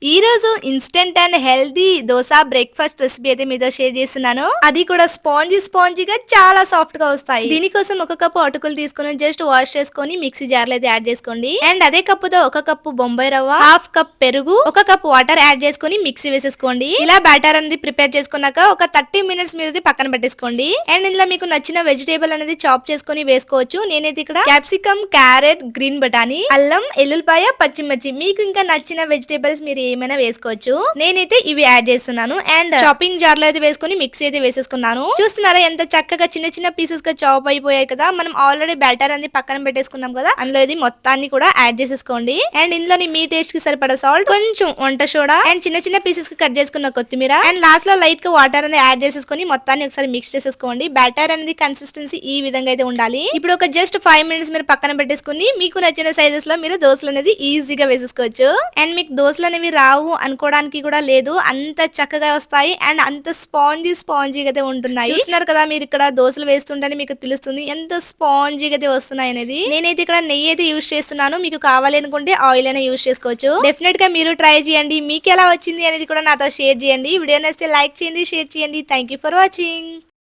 ఈ రోజు instant and healthy dosa breakfast recipe అయితే మీతో షేర్ చేస్తున్నాను. అది కూడా స్పాంజీగా చాలా సాఫ్ట్ గా వస్తాయి. దీనికోసం ఒక కప్పు అటుకులు తీసుకుని జస్ట్ వాష్ చేసుకొని మిక్సీ జార్ లో అయితే యాడ్ చేసుకోండి. అండ్ అదే కప్పుతో ఒక కప్పు బొంబాయి రవ్వ, హాఫ్ కప్ పెరుగు, ఒక కప్ వాటర్ యాడ్ చేసుకుని మిక్సీ వేసేసుకోండి. ఇలా బ్యాటర్ అనేది ప్రిపేర్ చేసుకున్నాక ఒక 30 మినిట్స్ మీద పక్కన పెట్టేసుకోండి. అండ్ ఇందులో మీకు నచ్చిన వెజిటేబుల్ అనేది చాప్ చేసుకుని వేసుకోవచ్చు. నేనైతే ఇక్కడ క్యాప్సికమ్, క్యారెట్, గ్రీన్ బటానీ, అల్లం, ఎల్లుల్లిపాయ, పచ్చిమిర్చి, మీకు ఇంకా నచ్చిన వెజిటేబుల్స్ మీరు ఏమైనా వేసుకోవచ్చు. నేనైతే ఇవి యాడ్ చేస్తున్నాను. అండ్ చాపింగ్ జార్ లో అయితే వేసుకుని మిక్సీ అయితే వేసేసుకున్నాను. చూస్తున్నారా ఎంత చక్కగా చిన్న చిన్న పీసెస్ గా చాప్ అయిపోయాయి కదా. మనం ఆల్రెడీ బ్యాటర్ అనేది పక్కన పెట్టేసుకున్నాం కదా, అందులో ఇది మొత్తాన్ని కూడా యాడ్ చేసేసుకోండి. అండ్ ఇందులోని మీ టేస్ట్ కి సరిపడా సాల్ట్, కొంచెం వంట సోడా, అండ్ చిన్న చిన్న పీసెస్ కి కట్ చేసుకున్న కొత్తిమీర, అండ్ లాస్ట్ లో లైట్ గా వాటర్ అనేది యాడ్ చేసేసుకుని మొత్తాన్ని ఒకసారి మిక్స్ చేసేసుకోండి. బ్యాటర్ అనేది కన్సిస్టెన్సీ ఈ విధంగా అయితే ఉండాలి. ఇప్పుడు ఒక జస్ట్ 5 మినిట్స్ మీరు పక్కన పెట్టేసుకుని మీకు నచ్చిన సైజెస్ లో మీరు దోశలు అనేది ఈజీగా వేసేసుకోవచ్చు. అండ్ మీకు దోశలు అనేవి రావు అనుకోవడానికి కూడా లేదు, అంత చక్కగా వస్తాయి అండ్ అంత స్పాంజీగా అయితే ఉంటున్నాయి. చూస్తున్నారు కదా, మీరు ఇక్కడ దోశలు వేస్తుంటేనే మీకు తెలుస్తుంది ఎంత స్పాంజీగా అయితే వస్తున్నాయి అనేది. నేనైతే ఇక్కడ నెయ్యి అయితే యూజ్ చేస్తున్నాను. మీకు కావాలి అనుకుంటే ఆయిల్ అయినా యూజ్ చేసుకోవచ్చు. డెఫినెట్ గా మీరు ట్రై చేయండి. మీకు ఎలా వచ్చింది అనేది కూడా నాతో షేర్ చేయండి. వీడియో నచ్చితే లైక్ చేయండి, షేర్ చేయండి. Thank you for watching.